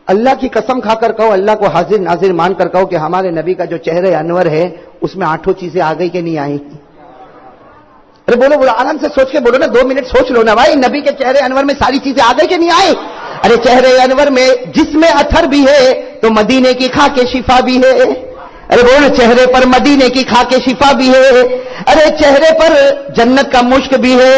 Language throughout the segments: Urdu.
اللہ کی قسم کھا کر کہو, اللہ کو حاضر ناظر مان کر کہو کہ ہمارے نبی کا جو چہرے انور ہے اس میں 8 چیزیں آ گئی کہ نہیں آئی؟ ارے بولو بولو, آرام سے سوچ کے بولو نا, 2 منٹ سوچ لو نا بھائی, نبی کے چہرے انور میں ساری چیزیں آ گئی کہ نہیں آئی؟ ارے چہرے انور میں جسم اثر بھی ہے تو مدینے کی خاک شفا بھی ہے. ارے بولو, چہرے پر مدینے کی خاک شفا بھی ہے. ارے چہرے پر جنت کا مشک بھی ہے.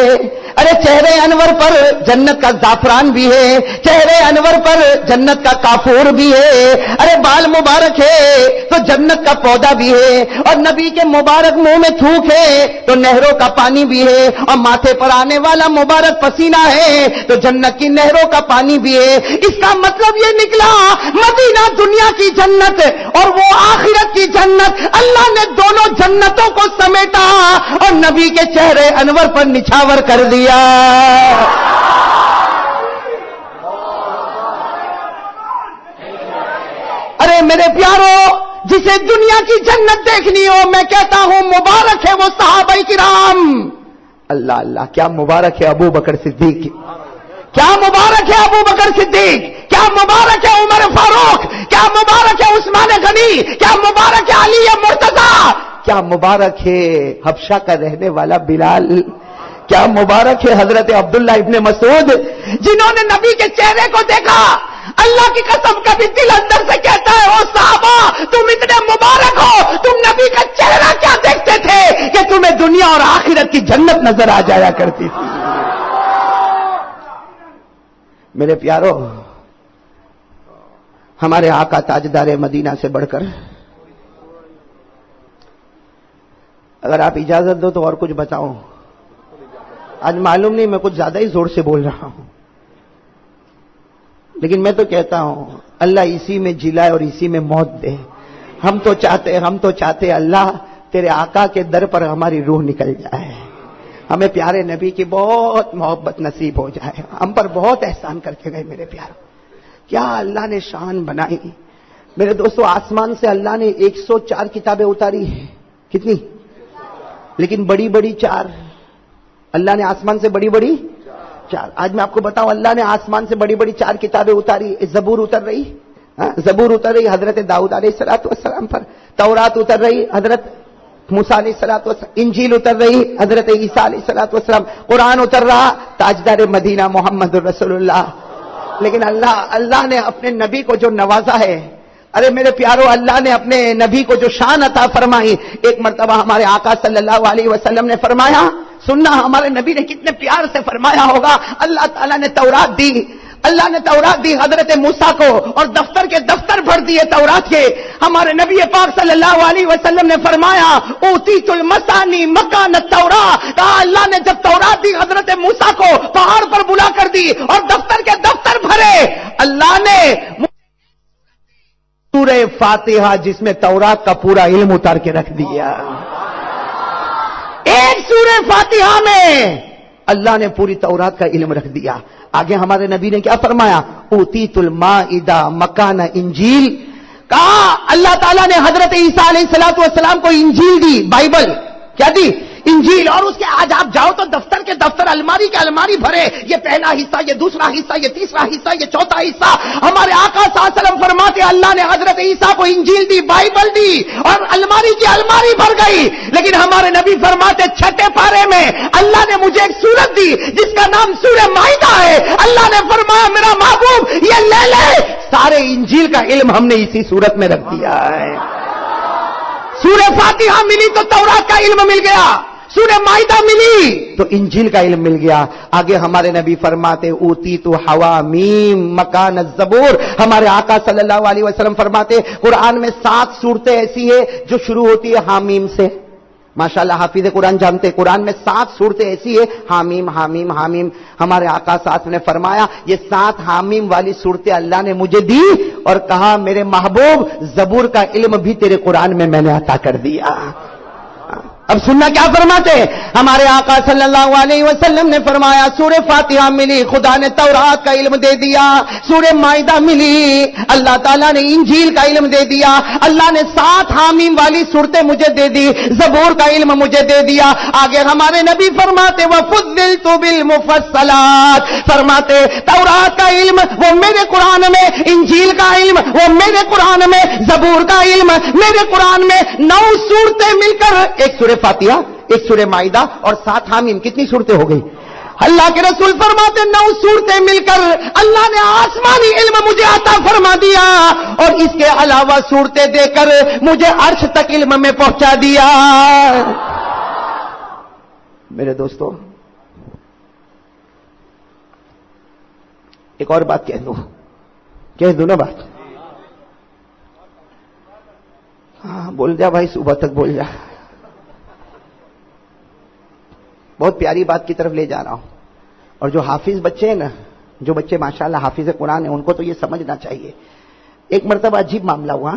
ارے چہرے انور پر جنت کا زعفران بھی ہے. چہرے انور پر جنت کا کافور بھی ہے. ارے بال مبارک ہے تو جنت کا پودا بھی ہے, اور نبی کے مبارک منہ میں تھوک ہے تو نہروں کا پانی بھی ہے, اور ماتھے پر آنے والا مبارک پسینہ ہے تو جنت کی نہروں کا پانی بھی ہے. اس کا مطلب یہ نکلا مدینہ دنیا کی جنت اور وہ آخرت کی جنت, اللہ نے دونوں جنتوں کو سمیٹا اور نبی کے چہرے انور پر نچھاور کر دیا. ارے میرے پیارو, جسے دنیا کی جنت دیکھنی ہو, میں کہتا ہوں مبارک ہے وہ صحابہ کرام. اللہ اللہ, کیا مبارک ہے ابو بکر صدیق, کیا مبارک ہے ابو بکر صدیق, کیا مبارک ہے عمر فاروق, کیا مبارک ہے عثمان غنی, کیا مبارک ہے علی مرتضی, کیا مبارک ہے حبشہ کا رہنے والا بلال, کیا مبارک ہے حضرت عبداللہ ابن مسعود, جنہوں نے نبی کے چہرے کو دیکھا. اللہ کی قسم کبھی دل اندر سے کہتا ہے او صحابہ تم اتنے مبارک ہو, تم نبی کا چہرہ کیا دیکھتے تھے کہ تمہیں دنیا اور آخرت کی جنت نظر آ جایا کرتی تھی. میرے پیارو, ہمارے آقا تاجدار مدینہ سے بڑھ کر, اگر آپ اجازت دو تو اور کچھ بتاؤں. آج معلوم نہیں میں کچھ زیادہ ہی زور سے بول رہا ہوں, لیکن میں تو کہتا ہوں اللہ اسی میں جلائے اور اسی میں موت دے. ہم تو چاہتے اللہ تیرے آقا کے در پر ہماری روح نکل جائے, ہمیں پیارے نبی کی بہت محبت نصیب ہو جائے. ہم پر بہت احسان کر کے گئے میرے پیاروں, کیا اللہ نے شان بنائی. میرے دوستو, آسمان سے اللہ نے 104 کتابیں اتاری ہیں. کتنی؟ لیکن بڑی بڑی 4. اللہ نے آسمان سے بڑی بڑی 4. آج میں آپ کو بتاؤں, اللہ نے آسمان سے بڑی بڑی 4 کتابیں اتاری. زبور اتر رہی, زبور اتر رہی حضرت داؤد علیہ السلام پر, تورات اتر رہی حضرت موسیٰ علیہ السلام, انجیل اتر رہی حضرت عیسیٰ علیہ السلام, قرآن اتر رہا تاجدار مدینہ محمد رسول اللہ. لیکن اللہ نے اپنے نبی کو جو نوازا ہے, ارے میرے پیارو, اللہ نے اپنے نبی کو جو شان عطا فرمائی. ایک مرتبہ ہمارے آقا صلی اللہ علیہ وسلم نے فرمایا, سننا ہمارے نبی نے کتنے پیار سے فرمایا ہوگا. اللہ تعالیٰ نے تورات دی, اللہ نے تورات دی حضرت موسیٰ کو, اور دفتر کے دفتر بھر دیے تورات کے. ہمارے نبی پاک صلی اللہ علیہ وسلم نے فرمایا اوتیت المثانی مکان التوراۃ, کہا اللہ نے جب تورات دی حضرت موسیٰ کو پہاڑ پر بلا کر دی اور دفتر کے دفتر بھرے, اللہ نے سورہ فاتحہ جس میں تورات کا پورا علم اتار کے رکھ دیا. ایک سورہ فاتحہ میں اللہ نے پوری تورات کا علم رکھ دیا. آگے ہمارے نبی نے کیا فرمایا, اوتیت المائدہ مکان انجیل, کہا اللہ تعالیٰ نے حضرت عیسیٰ علیہ السلام کو انجیل دی, بائبل کیا دی, انجیل. اور اس کے آج آپ جاؤ تو دفتر کے دفتر, الماری کے الماری بھرے, یہ پہلا حصہ, یہ دوسرا حصہ, یہ تیسرا حصہ, یہ چوتھا حصہ. ہمارے آقا صلی اللہ علیہ وسلم فرماتے اللہ نے حضرت عیسیٰ کو انجیل دی, بائبل دی, اور الماری کی الماری بھر گئی. لیکن ہمارے نبی فرماتے چھٹے پارے میں اللہ نے مجھے ایک سورت دی جس کا نام سورہ مائدہ ہے. اللہ نے فرمایا میرا محبوب یہ لے لے, سارے انجیل کا علم ہم نے اسی سورت میں رکھ دیا ہے. سورہ فاتحہ ملی تو تورات کا علم مل گیا, سورہ مائدہ ملی تو انجیل کا علم مل گیا. آگے ہمارے نبی فرماتے اوتیت حوامیم مکان الزبور. ہمارے آقا صلی اللہ علیہ وسلم فرماتے قرآن میں 7 صورتیں ایسی ہیں جو شروع ہوتی ہے حامیم سے. ماشاءاللہ حافظ قرآن جانتے, قرآن میں 7 صورتیں ایسی ہیں حامیم حامیم حامیم. ہمارے آقا ساتھ نے فرمایا یہ 7 حامیم والی صورتیں اللہ نے مجھے دی, اور کہا میرے محبوب زبور کا علم بھی تیرے قرآن میں نے عطا کر دیا. اب سننا کیا فرماتے ہیں ہمارے آقا صلی اللہ علیہ وسلم نے فرمایا سورہ فاتحہ ملی خدا نے تورات کا علم دے دیا، سورہ مائدہ ملی اللہ تعالیٰ نے انجیل کا علم دے دیا، اللہ نے 7 حامیم والی صورتیں مجھے دے دی، زبور کا علم مجھے دے دیا۔ آگے ہمارے نبی فرماتے وَفُضِّلْتُ بِالْمُفَصَّلَاتِ، فرماتے تورات کا علم وہ میرے قرآن میں، انجیل کا علم وہ میرے قرآن میں، زبور کا علم میرے قرآن میں، 9 صورتیں مل کر ایک سورہ فاتحہ، ایک سورہ مائدہ اور 7 حامیم، کتنی صورتیں ہو گئی؟ اللہ کے رسول فرماتے 9 صورتیں مل کر اللہ نے آسمانی علم مجھے عطا فرما دیا اور اس کے علاوہ صورتیں دے کر مجھے عرش تک علم میں پہنچا دیا۔ میرے دوستو ایک اور بات کہہ دوں نا بات، ہاں بول جا بھائی، صبح تک بول جا۔ بہت پیاری بات کی طرف لے جا رہا ہوں، اور جو حافظ بچے ہیں نا، جو بچے ماشاءاللہ حافظ قرآن ہیں، ان کو تو یہ سمجھنا چاہیے۔ ایک مرتبہ عجیب معاملہ ہوا،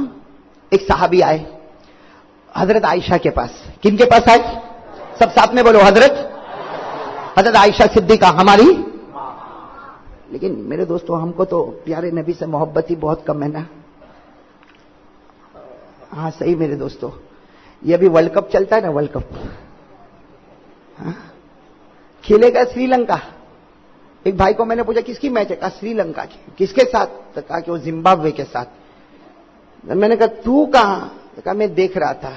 ایک صحابی آئے حضرت عائشہ کے پاس۔ کن کے پاس آئے؟ سب ساتھ میں بولو، حضرت عائشہ صدیقہ ہماری۔ لیکن میرے دوستو ہم کو تو پیارے نبی سے محبت ہی بہت کم ہے نا۔ ہاں صحیح میرے دوستو، یہ ابھی ورلڈ کپ چلتا ہے نا، ورلڈ کپ کھیلے گا سری لنکا۔ ایک بھائی کو میں نے پوچھا کس کی میچ ہے؟ کہا سری لنکا کی۔ کس کے ساتھ؟ تو کہا کہ وہ زمبابوے کے ساتھ۔ میں نے کہا تو کہاں؟ تو کہا میں دیکھ رہا تھا۔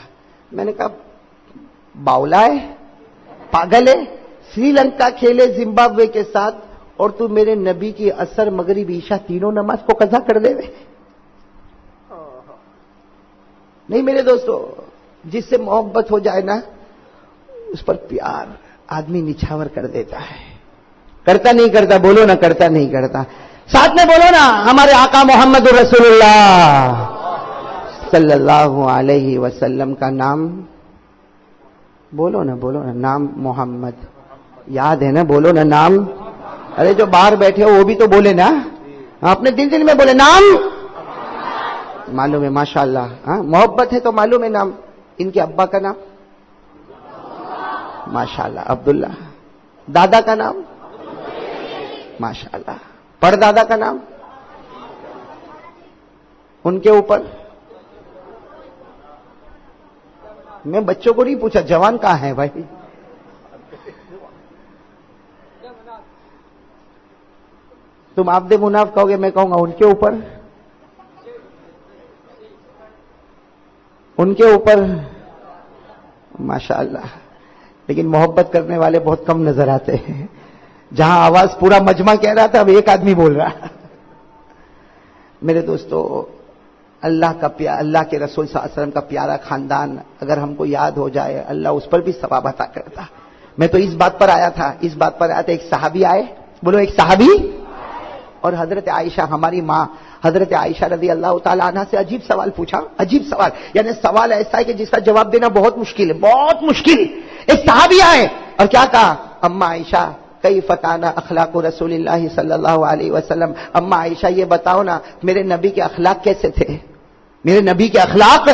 میں نے کہا باولا ہے، پاگل ہے، سری لنکا کھیلے زمبابوے کے ساتھ اور تو میرے نبی کی عصر مغرب عشاء تینوں نماز کو قضا کر دے۔ نہیں میرے دوستو، جس سے محبت ہو جائے نا اس پر پیار آدمی نچھاور کر دیتا ہے۔ کرتا نہیں کرتا؟ بولو نا، کرتا نہیں کرتا؟ ساتھ میں بولو نا، ہمارے آقا محمد رسول اللہ صلی اللہ علیہ وسلم کا نام بولو نا، بولو نا، نام محمد یاد ہے نا؟ بولو نا نام۔ ارے جو باہر بیٹھے ہو وہ بھی تو بولے نا، اپنے دل میں بولے نام۔ معلوم ہے ماشاءاللہ، ہاں محبت ہے تو معلوم ہے نام۔ ان کے ابا کا نام ماشاءاللہ عبداللہ، دادا کا نام ماشاءاللہ، پردادا کا نام، ان کے اوپر میں بچوں کو نہیں پوچھا جوان کہاں ہے بھائی؟ تم عبد مناف کہو گے، میں کہوں گا ان کے اوپر، ان کے اوپر ماشاءاللہ۔ لیکن محبت کرنے والے بہت کم نظر آتے ہیں۔ جہاں آواز پورا مجمع کہہ رہا تھا اب ایک آدمی بول رہا۔ میرے دوستو اللہ کے رسول صلی اللہ علیہ وسلم کا پیارا خاندان اگر ہم کو یاد ہو جائے اللہ اس پر بھی ثواب عطا کرتا۔ میں تو اس بات پر آیا تھا، ایک صحابی آئے، بولو ایک صحابی، اور حضرت عائشہ ہماری ماں حضرت عائشہ رضی اللہ تعالیٰ عنہ سے عجیب سوال پوچھا، عجیب سوال، یعنی سوال ایسا ہے کہ جس کا جواب دینا بہت مشکل ہے، بہت مشکل۔ ایک صحابی آئے اور کیا کہا؟ اما عائشہ کیف کان اخلاق رسول اللہ صلی اللہ علیہ وسلم، اما عائشہ یہ بتاؤ نا میرے نبی کے اخلاق کیسے تھے؟ میرے نبی کے اخلاق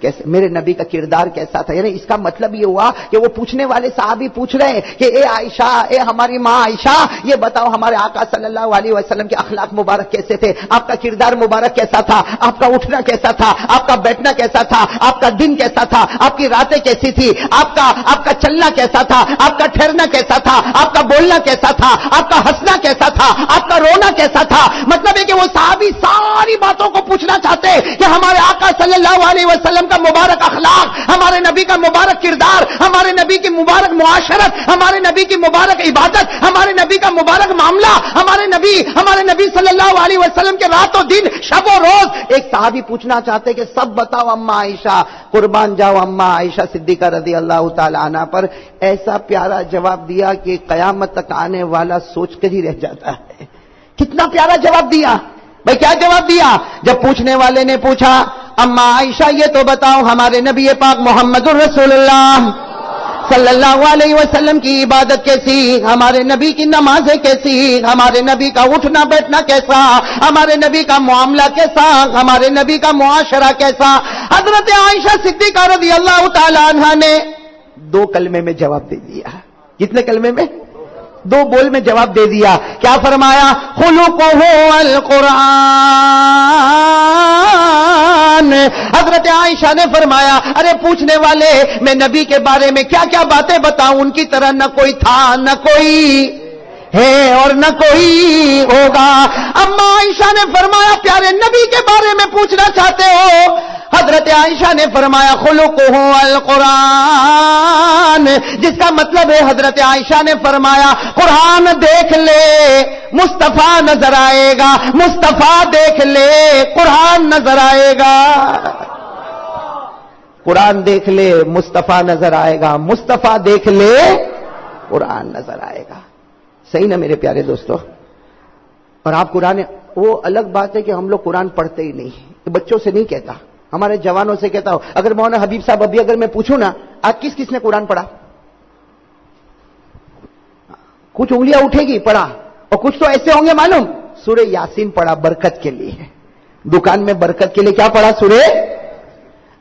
کیسے، میرے نبی کا کردار کیسا تھا؟ یعنی اس کا مطلب یہ ہوا کہ وہ پوچھنے والے صحابی پوچھ رہے ہیں کہ اے عائشہ، اے ہماری ماں عائشہ، یہ بتاؤ ہمارے آقا صلی اللہ علیہ وسلم کے اخلاق مبارک کیسے تھے؟ آپ کا کردار مبارک کیسا تھا؟ آپ کا اٹھنا کیسا تھا؟ آپ کا بیٹھنا کیسا تھا؟ آپ کا دن کیسا تھا؟ آپ کی راتیں کیسی تھی؟ آپ کا چلنا کیسا تھا؟ آپ کا ٹھہرنا کیسا تھا؟ آپ کا بولنا کیسا تھا؟ آپ کا ہنسنا کیسا تھا؟ آپ کا رونا کیسا تھا؟ مطلب ہے کہ وہ صحابی ساری باتوں کو پوچھنا چاہتے کہ ہمارے آقا صلی اللہ علیہ وسلم کا مبارک اخلاق، ہمارے نبی کا مبارک کردار، ہمارے نبی کی مبارک معاشرت، ہمارے نبی کی مبارک عبادت، ہمارے نبی کا مبارک معاملہ، ہمارے نبی صلی اللہ علیہ وسلم کے رات و دن، شب و روز۔ ایک صحابی پوچھنا چاہتے کہ سب بتاؤ اما عائشہ، قربان جاؤ اما عائشہ صدیقہ رضی اللہ تعالی عنہ پر۔ ایسا پیارا جواب دیا کہ قیامت تک آنے والا سوچ کر ہی رہ جاتا ہے۔ کتنا پیارا جواب دیا بھائی! کیا جواب دیا؟ جب پوچھنے والے نے پوچھا اما عائشہ یہ تو بتاؤ ہمارے نبی پاک محمد الرسول اللہ صلی اللہ علیہ وسلم کی عبادت کیسی، ہمارے نبی کی نمازیں کیسی، ہمارے نبی کا اٹھنا بیٹھنا کیسا، ہمارے نبی کا معاملہ کیسا، ہمارے نبی کا معاشرہ کیسا۔ حضرت عائشہ صدیقہ رضی اللہ تعالی عنہا نے 2 کلمے میں جواب دے دیا. کتنے کلمے میں؟ 2 بول میں جواب دے دیا. کیا فرمایا؟ خلقہ القرآن. حضرت عائشہ نے فرمایا ارے پوچھنے والے میں نبی کے بارے میں کیا کیا باتیں بتاؤں، ان کی طرح نہ کوئی تھا نہ کوئی ہے اور نہ کوئی ہوگا. اما عائشہ نے فرمایا پیارے نبی کے بارے میں پوچھنا چاہتے ہو؟ حضرت عائشہ نے فرمایا خلقہ القرآن، جس کا مطلب ہے حضرت عائشہ نے فرمایا قرآن دیکھ لے مصطفیٰ نظر آئے گا، مصطفیٰ دیکھ لے قرآن نظر آئے گا. قرآن دیکھ لے مصطفیٰ نظر آئے گا، مصطفیٰ دیکھ لے قرآن نظر آئے گا. صحیح نا میرے پیارے دوستو؟ اور آپ قرآن، وہ الگ بات ہے کہ ہم لوگ قرآن پڑھتے ہی نہیں. بچوں سے نہیں کہتا، ہمارے جوانوں سے کہتا ہوں. اگر مولانا حبیب صاحب ابھی اگر میں پوچھوں نا آج کس کس نے قرآن پڑھا، کچھ انگلیاں اٹھے گی پڑھا، اور کچھ تو ایسے ہوں گے معلوم سورہ یاسین پڑھا برکت کے لیے. دکان میں برکت کے لیے کیا پڑھا؟ سورہ.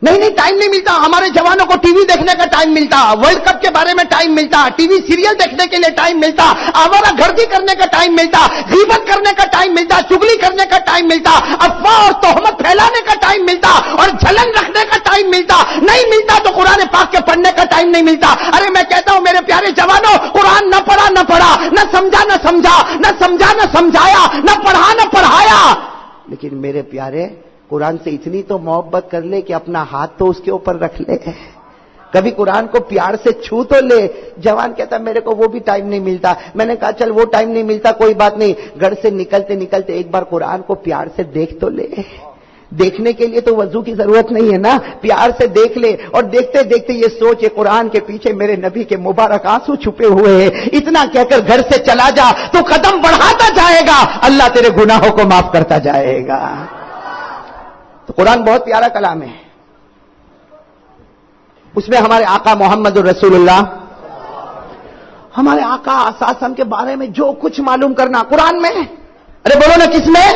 نہیں ٹائم نہیں ملتا. ہمارے جوانوں کو ٹی وی دیکھنے کا ٹائم ملتا، ورلڈ کپ کے بارے میں ٹائم ملتا، ٹی وی سیریل دیکھنے کے لیے ٹائم ملتا، آوارہ گردی کرنے کا ٹائم ملتا، غیبت کرنے کا ٹائم ملتا، چگلی کرنے کا ٹائم ملتا، افواہ اور تہمت پھیلانے کا ٹائم ملتا، اور جھلن رکھنے کا ٹائم ملتا. نہیں ملتا تو قرآن پاک کے پڑھنے کا ٹائم نہیں ملتا. ارے میں کہتا ہوں میرے پیارے جوانوں، قرآن نہ پڑھا نہ سمجھا نہ سمجھا، نہ سمجھا نہ سمجھایا، نہ پڑھا نہ پڑھایا. لیکن میرے پیارے قرآن سے اتنی تو محبت کر لے کہ اپنا ہاتھ تو اس کے اوپر رکھ لے، کبھی قرآن کو پیار سے چھو تو لے. جوان کہتا میرے کو وہ بھی ٹائم نہیں ملتا. میں نے کہا چل وہ ٹائم نہیں ملتا کوئی بات نہیں، گھر سے نکلتے نکلتے ایک بار قرآن کو پیار سے دیکھ تو لے. دیکھنے کے لیے تو وضو کی ضرورت نہیں ہے نا، پیار سے دیکھ لے. اور دیکھتے دیکھتے یہ سوچے قرآن کے پیچھے میرے نبی کے مبارک آنسو چھپے ہوئے ہیں. اتنا کہہ کر گھر سے چلا جا، تو قدم بڑھاتا جائے گا، اللہ تیرے گناہوں کو معاف کرتا جائے گا. تو قرآن بہت پیارا کلام ہے. اس میں ہمارے آقا محمد الرسول اللہ، ہمارے آقا اساسم کے بارے میں جو کچھ معلوم کرنا قرآن میں. ارے بولو نا کس میں؟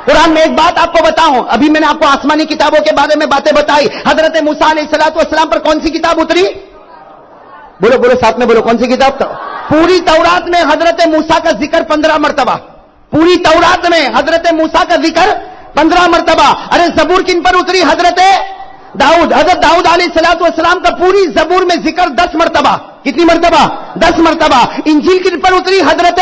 قرآن میں. ایک بات آپ کو بتاؤں، ابھی میں نے آپ کو آسمانی کتابوں کے بارے میں باتیں بتائی. حضرت موسیٰ علیہ السلام پر کون سی کتاب اتری؟ بولو ساتھ میں بولو، کون سی کتاب تھا؟ پوری تورات میں حضرت موسیٰ کا ذکر 15 مرتبہ. پوری تورات میں حضرت موسیٰ کا ذکر 15 مرتبہ. ارے زبور کن پر اتری؟ حضرت داؤد علیہ السلام کا پوری زبور میں ذکر 10 مرتبہ. کتنی مرتبہ؟ 10 مرتبہ. انجیل کن پر اتری؟ حضرت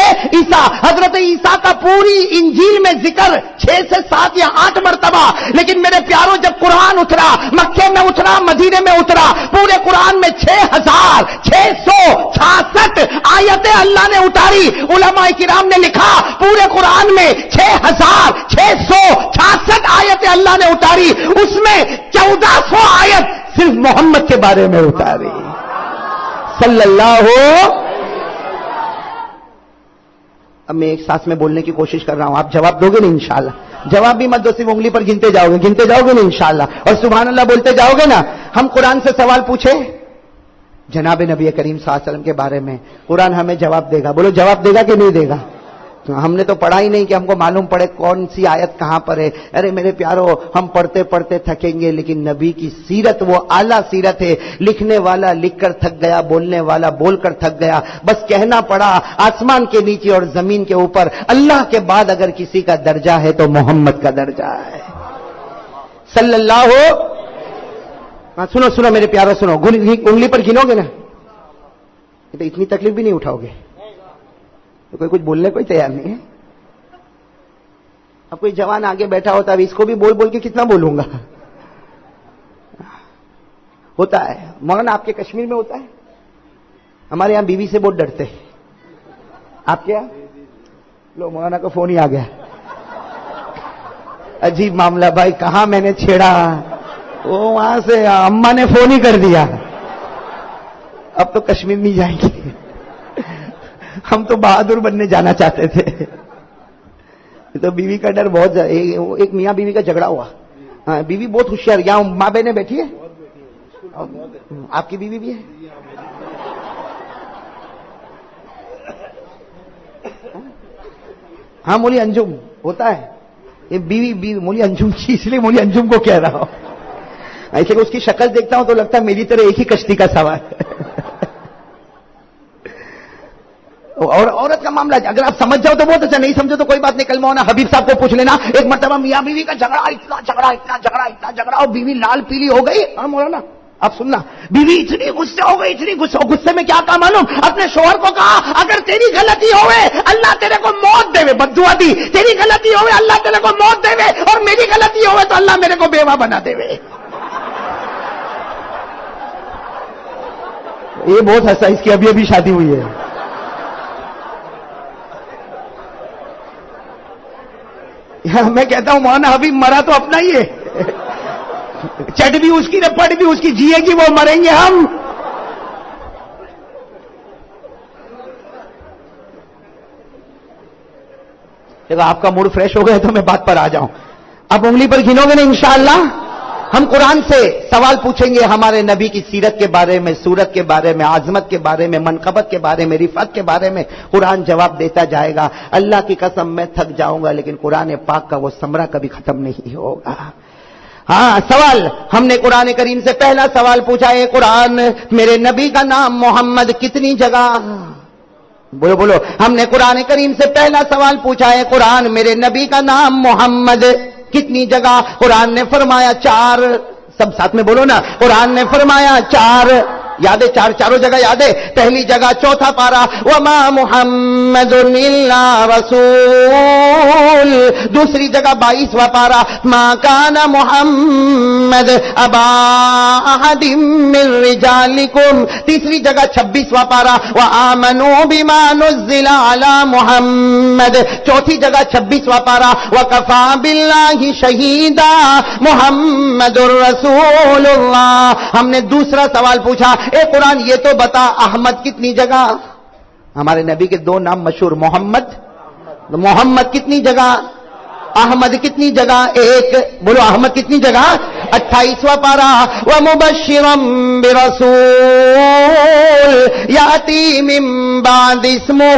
عیسیٰ کا پوری انجیل میں ذکر 6 سے 7 یا 8 مرتبہ. لیکن میرے پیاروں جب قرآن اترا، مکے میں اترا، مدینے میں اترا، پورے قرآن میں 6666 آیتیں اللہ نے اتاری. علماء کرام نے لکھا پورے قرآن میں 6666 آیتیں اللہ نے اتاری، اس میں 1400 آیت صرف محمد کے بارے میں اتاری صلی اللہ ہو. اب میں ایک سانس میں بولنے کی کوشش کر رہا ہوں، آپ جواب دو گے نا انشاءاللہ. جواب بھی مت دو، صرف انگلی پر گنتے جاؤ گے نا انشاءاللہ، اور سبحان اللہ بولتے جاؤ گے نا. ہم قرآن سے سوال پوچھے جناب نبی کریم صلی اللہ علیہ وسلم کے بارے میں، قرآن ہمیں جواب دے گا. بولو جواب دے گا کہ نہیں دے گا؟ ہم نے تو پڑھا ہی نہیں کہ ہم کو معلوم پڑے کون سی آیت کہاں پر ہے. ارے میرے پیارو ہم پڑھتے پڑھتے تھکیں گے، لیکن نبی کی سیرت وہ اعلیٰ سیرت ہے. لکھنے والا لکھ کر تھک گیا، بولنے والا بول کر تھک گیا. بس کہنا پڑا آسمان کے نیچے اور زمین کے اوپر اللہ کے بعد اگر کسی کا درجہ ہے تو محمد کا درجہ ہے صلی اللہ ہو. سنو میرے پیارو سنو، انگلی پر گنو گے نا تو اتنی تکلیف بھی نہیں اٹھاؤ گے. تو کوئی کچھ بولنے کو تیار نہیں ہے. اب کوئی جوان آگے بیٹھا ہوتا ہے، اس کو بھی بول کے کتنا بولوں گا. ہوتا ہے مولانا، آپ کے کشمیر میں ہوتا ہے. ہمارے یہاں بیوی سے بہت ڈرتے ہیں. آپ کے یہاں؟ لو مولانا کا فون ہی آ گیا. عجیب معاملہ بھائی، کہاں میں نے چھیڑا، وہ وہاں سے اماں نے فون ہی کر دیا. اب تو کشمیر نہیں جائیں گے، ہم تو بہادر بننے جانا چاہتے تھے. تو بیوی کا ڈر بہت. ایک میاں بیوی کا جھگڑا ہوا. بیوی بہت ہوشیار، یہاں ماں بہنیں بیٹھی ہے. آپ کی بیوی بھی ہے؟ ہاں مولی انجم ہوتا ہے. یہ بیوی مولی انجم کی، اس لیے مولی انجم کو کہہ رہا ہوں. ایسے کہ اس کی شکل دیکھتا ہوں تو لگتا ہے میری طرح ایک ہی کشتی کا سوار ہے. اور عورت کا معاملہ اگر آپ سمجھ جاؤ تو بہت اچھا، نہیں سمجھو تو کوئی بات نہیں، کلمہ ہونا حبیب صاحب کو پوچھ لینا. ایک مرتبہ میاں بیوی کا جھگڑا، اتنا جھگڑا اور بیوی لال پیلی ہو گئی. ہاں مولانا آپ سننا، بیوی اتنی غصے ہو گئی، اتنی غصے میں کیا کہا معلوم؟ اپنے شوہر کو کہا اگر تیری غلطی ہوئے اللہ تیرے کو موت دے، بد دعا دی، تیری غلطی ہوئے اللہ تیرے کو موت دے، اور میری غلطی ہوئے تو اللہ میرے کو بیوہ بنا دے. یہ بہت ہنسا، اس کی ابھی شادی ہوئی ہے. میں کہتا ہوں مولانا حبیب مرا تو اپنا ہی ہے، چٹ بھی اس کی رپٹ بھی اس کی، جیے گی وہ، مریں گے ہم. دیکھو آپ کا موڈ فریش ہو گیا تو میں بات پر آ جاؤں. آپ انگلی پر گنو گے نا انشاءاللہ. ہم قرآن سے سوال پوچھیں گے ہمارے نبی کی سیرت کے بارے میں، صورت کے بارے میں، عظمت کے بارے میں، منقبت کے بارے میں، رفعت کے بارے میں. قرآن جواب دیتا جائے گا. اللہ کی قسم میں تھک جاؤں گا لیکن قرآن پاک کا وہ ثمرہ کبھی ختم نہیں ہوگا. ہاں سوال ہم نے قرآن کریم سے پہلا سوال پوچھا ہے، قرآن میرے نبی کا نام محمد کتنی جگہ؟ بولو. ہم نے قرآن کریم سے پہلا سوال پوچھا ہے، قرآن میرے نبی کا نام محمد کتنی جگہ؟ قرآن نے فرمایا 4. سب ساتھ میں بولو نا، قرآن نے فرمایا 4. یاد ہے؟ چاروں جگہ یاد ہے. پہلی جگہ 4 پارہ وما محمد الا رسول. دوسری جگہ 22واں پارہ ما کان محمد ابا احد من رجالکم. تیسری جگہ 26واں پارہ وآمنوا بما نزل علی محمد. چوتھی جگہ 26واں پارہ وکفى باللہ شہیدا محمد الرسول اللہ. ہم نے دوسرا سوال پوچھا، اے قرآن یہ تو بتا احمد کتنی جگہ؟ ہمارے نبی کے 2 نام مشہور، محمد کتنی جگہ؟ احمد کتنی جگہ؟ 1. بولو احمد کتنی جگہ؟ 28واں پارہ ومبشرا برسول یاتی من بعد اسمہ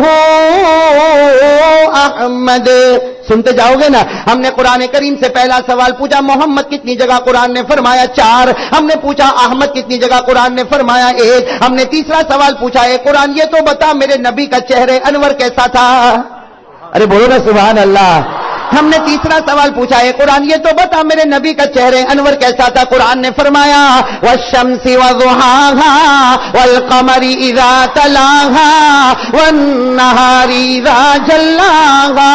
احمد. سنتے جاؤ گے نا. ہم نے قرآن کریم سے پہلا سوال پوچھا محمد کتنی جگہ؟ قرآن نے فرمایا 4. ہم نے پوچھا احمد کتنی جگہ؟ قرآن نے فرمایا 1. ہم نے تیسرا سوال پوچھا ہے، قرآن یہ تو بتا میرے نبی کا چہرے انور کیسا تھا؟ ارے بولو نا سبحان اللہ. ہم نے تیسرا سوال پوچھا ہے، قرآن یہ تو بتا میرے نبی کا چہرے انور کیسا تھا؟ قرآن نے فرمایا والشمس وضحاها والقمر اذا تلاها والنهار اذا جلاها.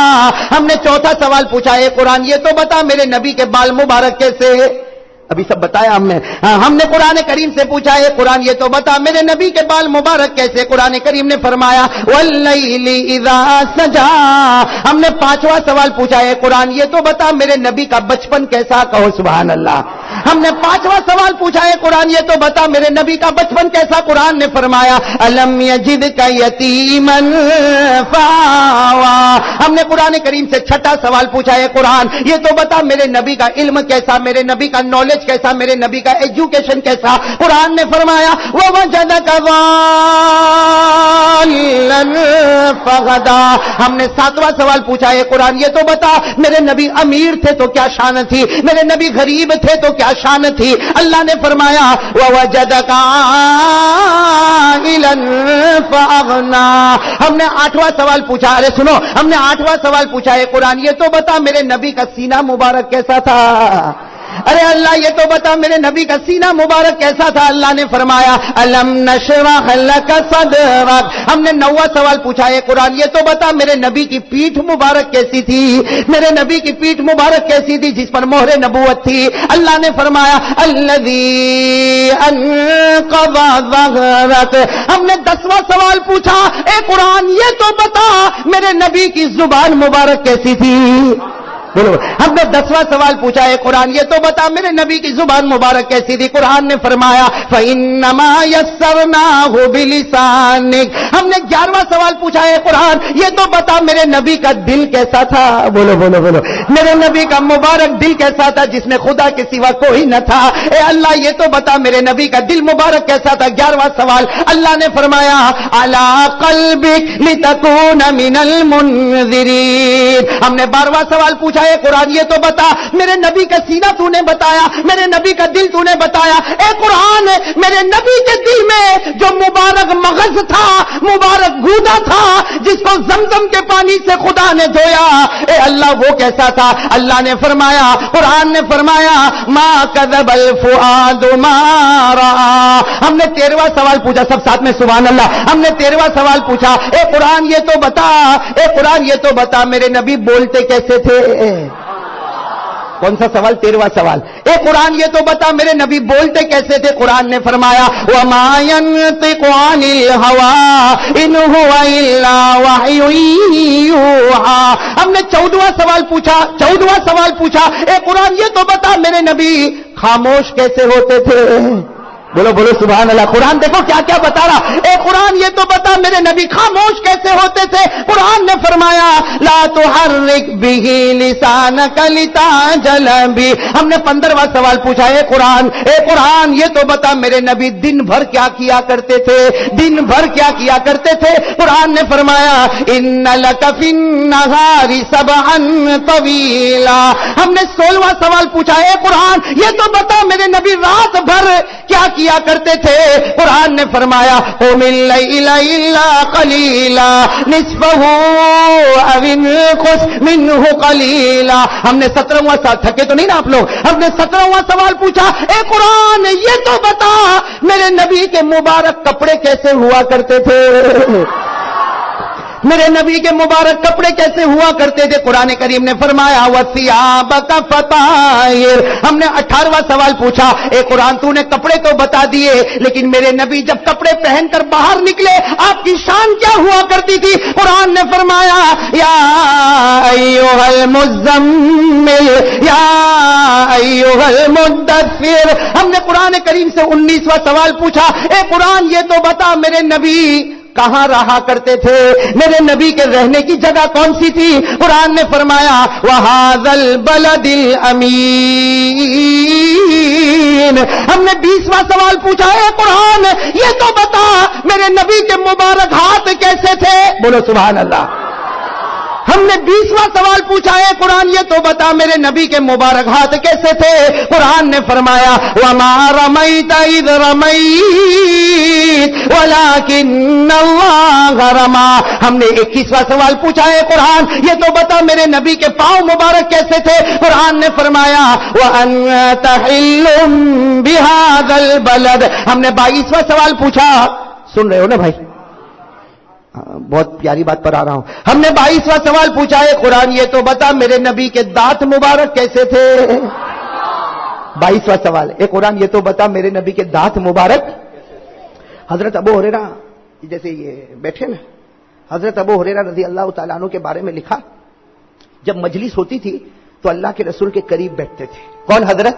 ہم نے چوتھا سوال پوچھا ہے، قرآن یہ تو بتا میرے نبی کے بال مبارک کیسے؟ ابھی سب بتایا ہم نے. ہم نے قرآن کریم سے پوچھا ہے، قرآن یہ تو بتا میرے نبی کے بال مبارک کیسے؟ قرآن کریم نے فرمایا واللیل اذا سجا. ہم نے 5واں سوال پوچھا ہے، قرآن یہ تو بتا میرے نبی کا بچپن کیسا؟ کہو سبحان اللہ. ہم نے 5واں سوال پوچھا ہے، قرآن یہ تو بتا میرے نبی کا بچپن کیسا؟ قرآن نے فرمایا الم یجدک یتیما فآوا. ہم نے قرآن کریم سے 6واں سوال پوچھا ہے، قرآن یہ تو بتا میرے نبی کا علم کیسا، میرے نبی کا نالج کیسا، میرے نبی کا ایجوکیشن کیسا؟ قرآن نے فرمایا ووجدک ضالا فغدا. ہم نے 7واں سوال پوچھا ہے، قرآن یہ تو بتا میرے نبی امیر تھے تو کیا شان تھی، میرے نبی غریب تھے تو کیا شان تھی؟ اللہ نے فرمایا ووجدک عائلا فاغنا. ہم نے 8واں سوال پوچھا، ارے سنو، ہم نے 8واں سوال پوچھا ہے، قرآن یہ تو بتا میرے نبی کا سینہ مبارک کیسا تھا؟ ارے اللہ یہ تو بتا میرے نبی کا سینہ مبارک کیسا تھا؟ اللہ نے فرمایا الم نشرح لک صدرک. ہم نے 9واں سوال پوچھا ہے، قرآن یہ تو بتا میرے نبی کی پیٹھ مبارک کیسی تھی، میرے نبی کی پیٹھ مبارک کیسی تھی جس پر مہر نبوت تھی؟ اللہ نے فرمایا الذی انقض ظہرک. ہم نے 10واں سوال پوچھا، اے قرآن یہ تو بتا میرے نبی کی زبان مبارک کیسی تھی؟ بولو. ہم نے 10واں سوال پوچھا ہے، قرآن یہ تو بتا میرے نبی کی زبان مبارک کیسی تھی؟ قرآن نے فرمایا فَإِنَّمَا يَسَّرْنَاهُ بِلِسَانِكَ. ہم نے 11واں سوال پوچھا ہے، قرآن یہ تو بتا میرے نبی کا دل کیسا تھا؟ بولو بولو بولو. میرے نبی کا مبارک دل کیسا تھا جس میں خدا کے سوا کوئی نہ تھا؟ اے اللہ یہ تو بتا میرے نبی کا دل مبارک کیسا تھا؟ 11واں سوال اللہ نے فرمایا عَلَى قَلْبِكَ لِتَكُونَ مِنَ الْمُنذِرِينَ. ہم نے 12واں سوال پوچھا اے قرآن یہ تو بتا میرے نبی کا سینہ تو نے بتایا, میرے نبی کا دل تو نے بتایا, اے قرآن میرے نبی کے دل میں جو مبارک مغز تھا, مبارک گودا تھا جس کو زمزم کے پانی سے خدا نے دھویا, اے اللہ وہ کیسا تھا؟ اللہ نے فرمایا, قرآن نے فرمایا ما کذب الفؤاد ما رأى. ہم نے 13واں سوال پوچھا, سب ساتھ میں سبحان اللہ. ہم نے 13واں سوال پوچھا, اے قرآن یہ تو بتا, اے قرآن یہ تو بتا میرے نبی بولتے کیسے تھے؟ کون سا سوال؟ 13واں سوال. اے قرآن یہ تو بتا میرے نبی بولتے کیسے تھے؟ قرآن نے فرمایا وما ينطق عن الهوى ان هو الا وحي يوحى. ہم نے 14واں سوال پوچھا, اے قرآن یہ تو بتا میرے نبی خاموش کیسے ہوتے تھے؟ بولو بولو سبحان اللہ. قرآن دیکھو کیا کیا بتا رہا. اے قرآن یہ تو بتا میرے نبی خاموش کیسے ہوتے تھے؟ قرآن نے فرمایا لا تحرک به لسانک لتعجل به. ہم نے 15واں سوال پوچھا, اے قرآن یہ تو بتا میرے نبی دن بھر کیا کیا کرتے تھے؟ قرآن نے فرمایا ان لک فی النہار سبحا طویلا. ہم نے 16واں سوال پوچھا, اے قرآن یہ تو بتا میرے نبی رات بھر کیا کیا کرتے تھے؟ قرآن نے فرمایا قم اللیل الا قلیلا نصفہ او انقص منہ قلیلا. ہم نے 17واں سوال, تھکے تو نہیں نا آپ لوگ, ہم نے 17واں سوال پوچھا, اے قرآن یہ تو بتا میرے نبی کے مبارک کپڑے کیسے ہوا کرتے تھے؟ میرے نبی کے مبارک کپڑے کیسے ہوا کرتے تھے؟ قرآن کریم نے فرمایا وَثِيَابَكَ فَطَاهِرْ. ہم نے 18واں سوال پوچھا, اے قرآن تو نے کپڑے تو بتا دیے لیکن میرے نبی جب کپڑے پہن کر باہر نکلے آپ کی شان کیا ہوا کرتی تھی؟ قرآن نے فرمایا یا ایھا المزمل یا ایھا المدثر. ہم نے قرآن کریم سے 19واں سوال پوچھا, اے قرآن یہ تو بتا میرے نبی کہاں رہا کرتے تھے؟ میرے نبی کے رہنے کی جگہ کون سی تھی؟ قرآن نے فرمایا وَهَذَا الْبَلَدِ الْأَمِينَ. ہم نے 20واں سوال پوچھا, اے قرآن یہ تو بتا میرے نبی کے مبارک ہاتھ کیسے تھے؟ بولو سبحان اللہ. ہم نے 20واں سوال پوچھا, اے قرآن یہ تو بتا میرے نبی کے مبارک ہاتھ کیسے تھے؟ قرآن نے فرمایا وَمَا رَمَيْتَ إِذْ رَمَيْتَ وَلَكِنَّ اللَّهَ رَمَى. ہم نے 21واں سوال پوچھا, اے قرآن یہ تو بتا میرے نبی کے پاؤں مبارک کیسے تھے؟ قرآن نے فرمایا وَأَنْتَ حِلٌّ بِهَذَا الْبَلَدِ. ہم نے 22واں سوال پوچھا, سن رہے ہو نا بھائی, بہت پیاری بات پر آ رہا ہوں. ہم نے 22واں سوال پوچھا, ہے قرآن یہ تو بتا میرے نبی کے دانت مبارک کیسے تھے؟ 22واں سوال, اے قرآن یہ تو بتا میرے نبی کے دانت مبارک. حضرت ابو ہریرہ جیسے یہ بیٹھے نا, حضرت ابو ہریرہ رضی اللہ تعالیٰ عنہ کے بارے میں لکھا جب مجلس ہوتی تھی تو اللہ کے رسول کے قریب بیٹھتے تھے. کون حضرت؟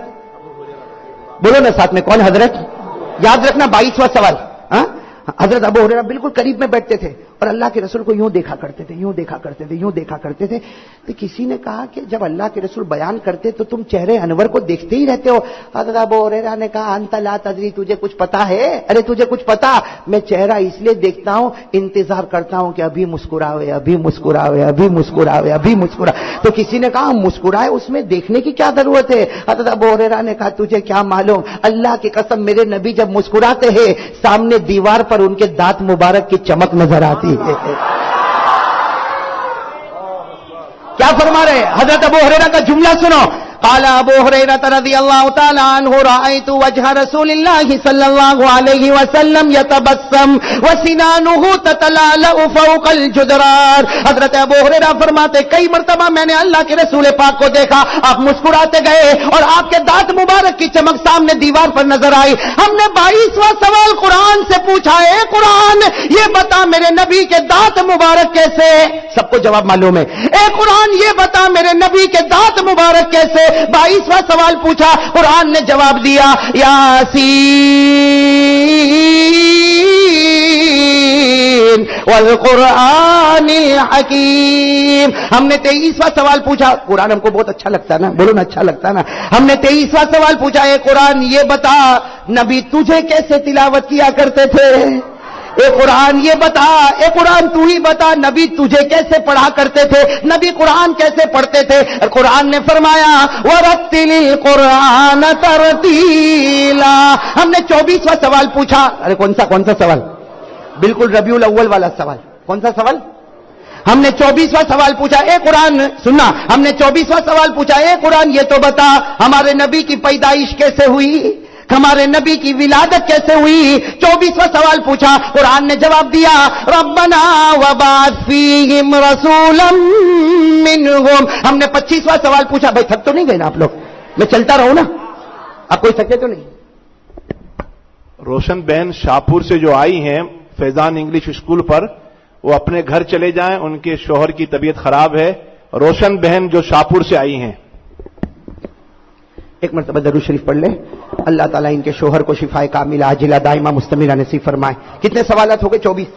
بولو نا ساتھ میں, کون حضرت؟ یاد رکھنا 22واں سوال. حضرت ابو ہریرہ بالکل قریب میں بیٹھتے تھے اور اللہ کے رسول کو یوں دیکھا کرتے تھے. تو کسی نے کہا کہ جب اللہ کے رسول بیان کرتے تو تم چہرے انور کو دیکھتے ہی رہتے ہو. حضرت ابو ہریرہ نے کہا انت لا تدری, تجھے کچھ پتا ہے؟ ارے تجھے کچھ پتا, میں چہرہ اس لیے دیکھتا ہوں, انتظار کرتا ہوں کہ ابھی مسکراوے. تو کسی نے کہا مسکرائے, اس میں دیکھنے کی کیا ضرورت ہے؟ حضرت ابو ہریرہ نے کہا تجھے کیا معلوم, اللہ کی قسم میرے نبی جب مسکراتے ہیں سامنے دیوار پر ان کے دانت مبارک کی چمک نظر آتی ہے. کیا فرما رہے؟ حضرت ابو ہریرہ کا جملہ سنو. قال ابو هريره رضي الله تعالى عنه رايت وجه رسول الله صلى الله عليه وسلم يتبسم وسنانه تتلالأ فوق الجدران. حضرت ابو ہریرہ فرماتے کئی مرتبہ میں نے اللہ کے رسول پاک کو دیکھا, آپ مسکراتے گئے اور آپ کے دانت مبارک کی چمک سامنے دیوار پر نظر آئی. ہم نے 22واں سوال قرآن سے پوچھا, اے قرآن یہ بتا میرے نبی کے دانت مبارک کیسے؟ سب کو جواب معلوم ہے. اے قرآن یہ بتا میرے نبی کے دانت مبارک کیسے؟ 22واں سوال پوچھا, قرآن نے جواب دیا یاسین والقرآن الحکیم. ہم نے 23واں سوال پوچھا, قرآن ہم کو بہت اچھا لگتا ہے نا, بولو نا اچھا لگتا ہے نا. ہم نے 23واں سوال پوچھا, اے قرآن یہ بتا نبی تجھے کیسے تلاوت کیا کرتے تھے؟ اے قرآن یہ بتا، اے قرآن تو ہی بتا نبی تجھے کیسے پڑھا کرتے تھے، نبی قرآن کیسے پڑھتے تھے؟ قرآن نے فرمایا وَرَتِّلِ الْقُرْآنَ تَرْتِيلًا۔ ہم نے 24واں سوال پوچھا، ارے کون سا سوال؟ بالکل ربیع الاول والا سوال۔ کون سا سوال؟ ہم نے 24واں سوال پوچھا، اے قرآن سننا، ہم نے 24واں سوال پوچھا، اے قرآن یہ تو بتا ہمارے نبی کی پیدائش کیسے ہوئی، ہمارے نبی کی ولادت کیسے ہوئی؟ 24واں سوال پوچھا، قرآن نے جواب دیا ربنا وبعث فیہم رسولا منہم۔ ہم نے 25واں سوال پوچھا، بھائی تھک تو نہیں گئے نا آپ لوگ؟ میں چلتا رہوں نا، آپ کوئی تھکے تو نہیں؟ روشن بہن شاہپور سے جو آئی ہیں فیضان انگلش اسکول پر، وہ اپنے گھر چلے جائیں، ان کے شوہر کی طبیعت خراب ہے۔ روشن بہن جو شاہپور سے آئی ہیں، ایک مرتبہ درود شریف پڑھ لیں، اللہ تعالیٰ ان کے شوہر کو شفائے کاملہ عاجلہ دائمہ مستمرہ نصیب فرمائے۔ کتنے سوالات ہو گئے؟ 24۔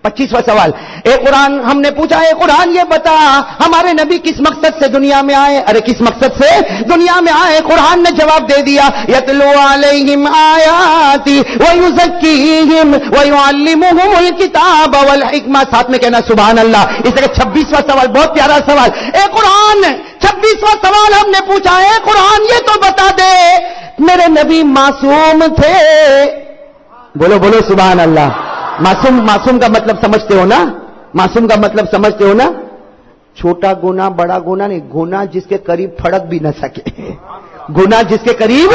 25واں سوال، اے قرآن ہم نے پوچھا، اے قرآن یہ بتا ہمارے نبی کس مقصد سے دنیا میں آئے؟ ارے کس مقصد سے دنیا میں آئے؟ قرآن نے جواب دے دیا یتلو علیہم آیاتی ویزکیہم ویعلمہم الکتاب والحکمہ۔ ساتھ میں کہنا سبحان اللہ۔ اس طرح 26واں سوال بہت پیارا سوال، اے قرآن 26واں سوال ہم نے پوچھا، اے قرآن یہ تو بتا دے میرے نبی معصوم تھے؟ بولو بولو سبحان اللہ۔ معصوم کا مطلب سمجھتے ہو نا؟ معصوم کا مطلب سمجھتے ہو نا؟ چھوٹا گناہ بڑا گناہ نہیں، گناہ جس کے قریب پھڑک بھی نہ سکے، گناہ جس کے قریب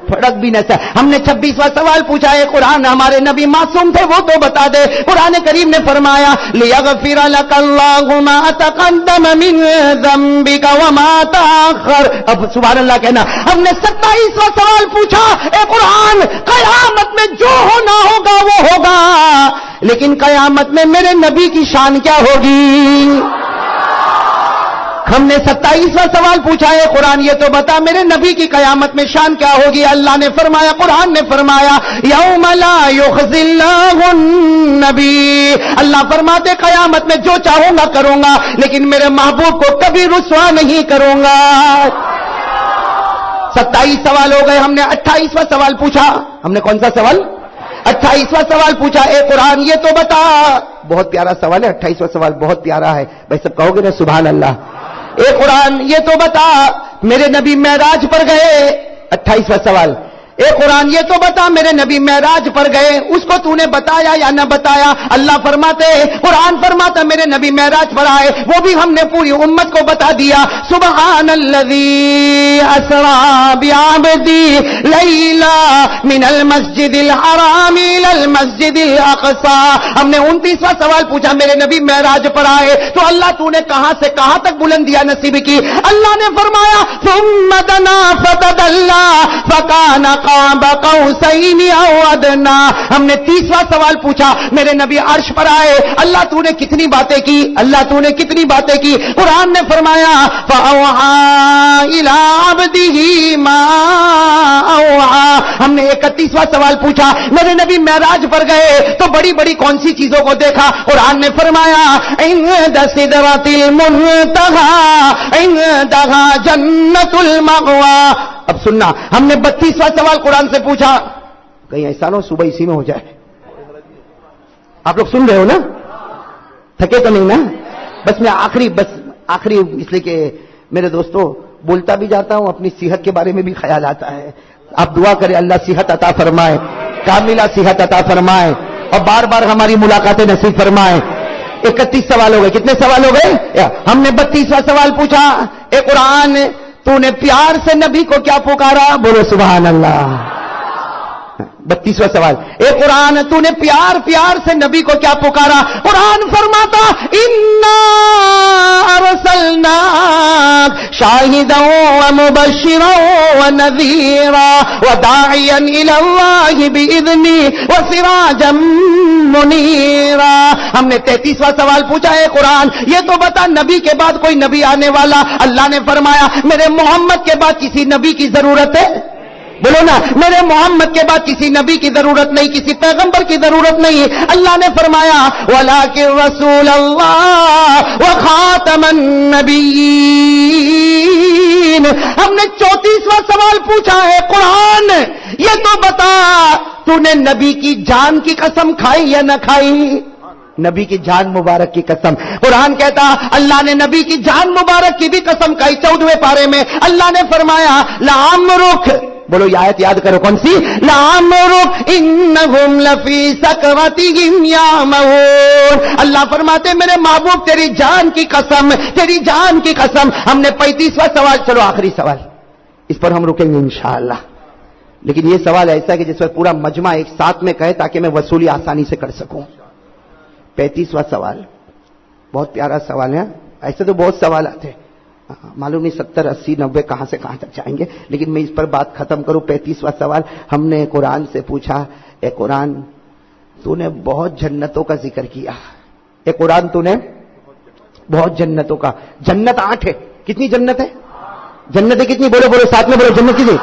پھڑک بھی نہ سکے۔ ہم نے 26واں سوال پوچھا، اے قرآن ہمارے نبی معصوم تھے وہ تو بتا دے۔ قرآن کریم نے فرمایا لیغفر لک اللہ ما تقدم من ذنبک وما تاخر۔ اب سبحان اللہ کہنا۔ ہم نے 27واں سوال پوچھا، اے قرآن قیامت میں جو ہونا ہوگا وہ ہوگا، لیکن قیامت میں میرے نبی کی شان کیا ہوگی؟ ہم نے 27واں سوال پوچھا، ہے قرآن یہ تو بتا میرے نبی کی قیامت میں شان کیا ہوگی؟ اللہ نے فرمایا، قرآن نے فرمایا یوم لا یخزی اللہ النبی۔ اللہ فرماتے قیامت میں جو چاہوں گا کروں گا، لیکن میرے محبوب کو کبھی رسوا نہیں کروں گا۔ 27 سوال ہو گئے۔ ہم نے 28واں سوال پوچھا۔ ہم نے کون سا سوال؟ 28واں سوال پوچھا، اے قرآن یہ تو بتا، بہت پیارا سوال ہے 28واں سوال، بہت پیارا ہے بھائی، سب کہو گے نا سبحان اللہ۔ اے قرآن یہ تو بتا میرے نبی معراج پر گئے۔ 28واں سوال، اے قرآن یہ تو بتا میرے نبی معراج پر گئے، اس کو تو نے بتایا یا نہ بتایا؟ اللہ فرماتے، قرآن فرماتا میرے نبی معراج پر آئے، وہ بھی ہم نے پوری امت کو بتا دیا۔ سبحان الذی اسری بعبدی لیلا من المسجد الحرام الی المسجد الاقصی۔ ہم نے 29واں سوال پوچھا، میرے نبی معراج پر آئے تو اللہ تو نے کہاں سے کہاں تک بلندیاں نصیب کی؟ اللہ نے فرمایا ثم دنا فتدلی فکان قاب قوسین او ادنا۔ ہم نے 30واں سوال پوچھا، میرے نبی عرش پر آئے، اللہ تو نے کتنی باتیں کی؟ اللہ تو نے کتنی باتیں کی؟ قرآن نے فرمایا فاوحى الى عبده ما اوحى۔ ہم نے 31واں سوال پوچھا، میرے نبی معراج پر گئے تو بڑی بڑی کون سی چیزوں کو دیکھا؟ قرآن نے فرمایا عند سدرۃ المنتہى عندها جنۃ المأوى۔ اب سننا، ہم نے 32واں سوال قرآن سے پوچھا، کہیں ایسا نہ ہو صبح اسی میں ہو جائے۔ آپ لوگ سن رہے ہو نا؟ تھکے تو نہیں نا؟ بس میں آخری اس لیے کہ میرے دوستو بولتا بھی جاتا ہوں، اپنی صحت کے بارے میں بھی خیال آتا ہے۔ آپ دعا کریں اللہ صحت عطا فرمائے، کاملہ صحت عطا فرمائے، اور بار بار ہماری ملاقاتیں نصیب فرمائے۔ 31 سوال ہو گئے۔ کتنے سوال ہو گئے؟ ہم نے 32واں سوال پوچھا، اے قرآن تو نے پیار سے نبی کو کیا پکارا؟ بولو سبحان اللہ۔ 32واں سوال، اے قرآن تو نے پیار سے نبی کو کیا پکارا؟ قرآن فرماتا انا ارسلناک شاہدا ومبشرا ونذیرا وداعیا الی اللہ باذنہ وسراجا منیرا۔ ہم نے 33واں سوال پوچھا، اے قرآن یہ تو بتا نبی کے بعد کوئی نبی آنے والا؟ اللہ نے فرمایا میرے محمد کے بعد کسی نبی کی ضرورت ہے؟ بولو نا، میرے محمد کے بعد کسی نبی کی ضرورت نہیں، کسی پیغمبر کی ضرورت نہیں۔ اللہ نے فرمایا وَلَٰكِن رَّسُولَ اللَّهِ وَخَاتَمَ النَّبِيِّينَ۔ ہم نے 34واں سوال پوچھا ہے، قرآن یہ تو بتا تو نے نبی کی جان کی قسم کھائی یا نہ کھائی؟ نبی کی جان مبارک کی قسم. قرآن کہتا اللہ نے نبی کی جان مبارک کی بھی قسم کھائی. 14ویں پارے میں اللہ نے فرمایا لعمرک، بولو یہ آیت یاد کرو کون سی؟ لعمرک انہم لفی سکرتہم یعمہون. اللہ فرماتے میرے محبوب تیری جان کی قسم، تیری جان کی قسم. ہم نے 35واں سوال، چلو آخری سوال، اس پر ہم رکیں گے انشاءاللہ. لیکن یہ سوال ایسا ہے کہ جس پر پورا مجمع ایک ساتھ میں کہے تاکہ میں وصولی آسانی سے کر سکوں. 35واں سوال بہت پیارا سوال ہے. ایسے تو بہت سوالات ہیں، معلوم نہیں 70 80 90 کہاں سے کہاں تک جائیں گے، لیکن میں اس پر بات ختم کروں. 35واں سوال ہم نے قرآن سے پوچھا، اے قرآن تو نے بہت جنتوں کا ذکر کیا. اے قرآن تو نے بہت جنتوں کا، جنت 8 ہے. کتنی جنت ہے؟ جنتیں کتنی؟ بولو بولو ساتھ میں بولو. جنت کتنی؟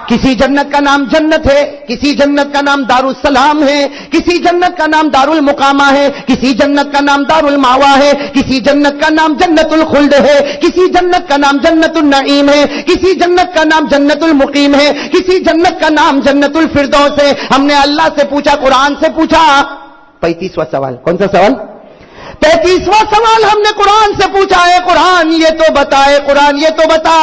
کسی جنت کا نام جنت ہے، کسی جنت کا نام دارالسلام ہے، کسی جنت کا نام دارالمقامہ ہے، کسی جنت کا نام دارالماوا ہے، کسی جنت کا نام جنت الخلد ہے، کسی جنت کا نام جنت النعیم ہے، کسی جنت کا نام جنت المقیم ہے، کسی جنت کا نام جنت الفردوس ہے. ہم نے اللہ سے پوچھا، قرآن سے پوچھا. 35واں سوال کون سا سوال؟ 35واں سوال ہم نے قرآن سے پوچھا ہے. قرآن یہ تو بتا، ہے قرآن یہ تو بتا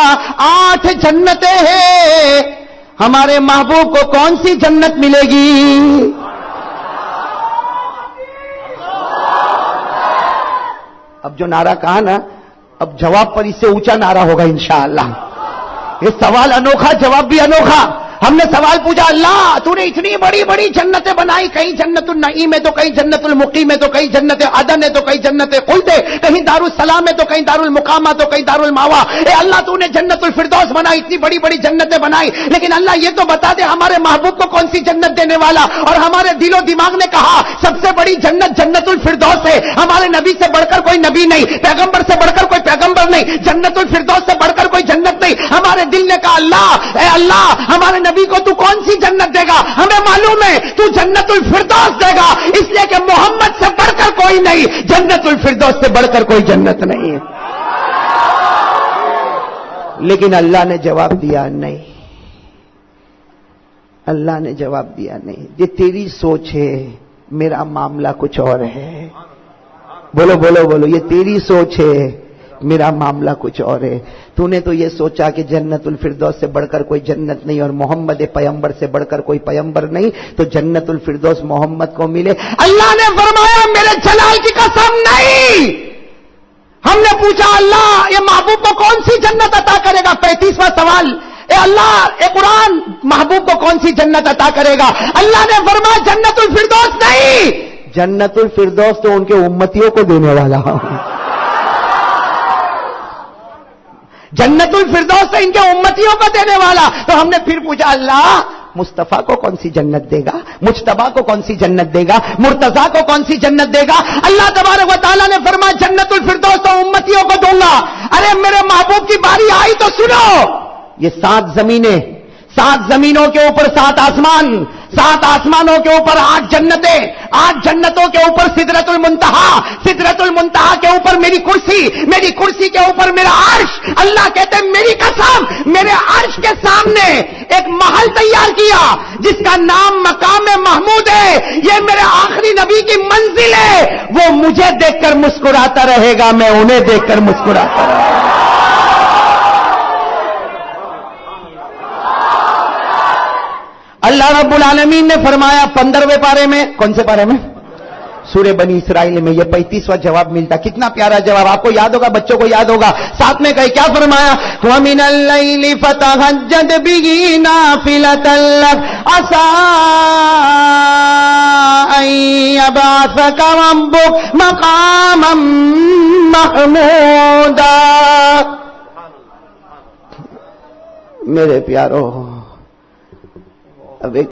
8 جنتیں ہیں، ہمارے محبوب کو کون سی جنت ملے گی؟ اب جو نعرہ کہا نا، اب جواب پر اس سے اونچا نعرہ ہوگا انشاءاللہ. یہ سوال انوکھا، جواب بھی انوکھا. ہم نے سوال پوچھا اللہ تو نے اتنی بڑی بڑی جنتیں بنائی، کہیں جنت النعیم ہے تو کہیں جنت المقیم ہے تو کہیں جنت عدن ہے تو کہیں جنت خلد ہے، کہیں دارالسلام ہے تو کہیں دارالمقامہ تو کہیں دارالماوا. اے اللہ تو نے جنت الفردوس بنائی، اتنی بڑی بڑی جنتیں بنائی، لیکن اللہ یہ تو بتا دے ہمارے محبوب کو کون سی جنت دینے والا. اور ہمارے دل و دماغ نے کہا سب سے بڑی جنت جنت الفردوس ہے. ہمارے نبی سے بڑھ کر کوئی نبی نہیں، پیغمبر سے بڑھ کر کوئی پیغمبر نہیں، جنت الفردوس سے بڑھ کر کوئی جنت نہیں. ہمارے دل نے کہا اللہ، اے اللہ ہمارے نبی کو تو کون سی جنت دے گا؟ ہمیں معلوم ہے تو جنت الفردوس دے گا، اس لیے کہ محمد سے بڑھ کر کوئی نہیں، جنت الفردوس سے بڑھ کر کوئی جنت نہیں ہے. لیکن اللہ نے جواب دیا نہیں، اللہ نے جواب دیا نہیں. یہ تیری سوچ ہے، میرا معاملہ کچھ اور ہے. بولو بولو بولو، یہ تیری سوچ ہے، میرا معاملہ کچھ اور ہے. تو نے تو یہ سوچا کہ جنت الفردوس سے بڑھ کر کوئی جنت نہیں اور محمد پیغمبر سے بڑھ کر کوئی پیغمبر نہیں، تو جنت الفردوس محمد کو ملے. اللہ نے فرمایا میرے جلال کی قسم نہیں. ہم نے پوچھا اللہ یہ محبوب کو کون سی جنت عطا کرے گا؟ 35واں سوال، اے اللہ اے قرآن محبوب کو کون سی جنت عطا کرے گا؟ اللہ نے فرمایا جنت الفردوس نہیں، جنت الفردوس تو ان کے امتیوں کو دینے والا. جنت الفردوس ان کے امتیوں کو دینے والا. تو ہم نے پھر پوچھا اللہ مصطفیٰ کو کون سی جنت دے گا؟ مجتبیٰ کو کون سی جنت دے گا؟ مرتضیٰ کو کون سی جنت دے گا؟ اللہ تبارک و تعالیٰ نے فرمایا جنت الفردوس تو امتیوں کو دوں گا. ارے میرے محبوب کی باری آئی تو سنو. یہ 7 زمینیں، 7 زمینوں کے اوپر 7 آسمان، 7 آسمانوں کے اوپر 8 جنتیں، 8 جنتوں کے اوپر سدرۃ المنتہا، سدرۃ المنتہا کے اوپر میری کرسی، میری کرسی کے اوپر میرا عرش. اللہ کہتے ہیں میری قسم میرے عرش کے سامنے ایک محل تیار کیا جس کا نام مقام محمود ہے. یہ میرے آخری نبی کی منزل ہے. وہ مجھے دیکھ کر مسکراتا رہے گا، میں انہیں دیکھ کر مسکراتا رہے گا. اللہ رب العالمین نے فرمایا 15ویں پارے میں، کون سے پارے میں؟ سورہ بنی اسرائیل میں. یہ 35واں جواب ملتا. کتنا پیارا جواب، آپ کو یاد ہوگا، بچوں کو یاد ہوگا. ساتھ میں کہے کیا فرمایا؟ وَمِنَ اللَّيْلِ فَتَهَجَّدْ بِهِ نَافِلَةً لَكَ عَسَىٰ أَن يَبْعَثَكَ رَبُّكَ مَقَامًا مَحْمُودًا. میرے پیارو اب ایک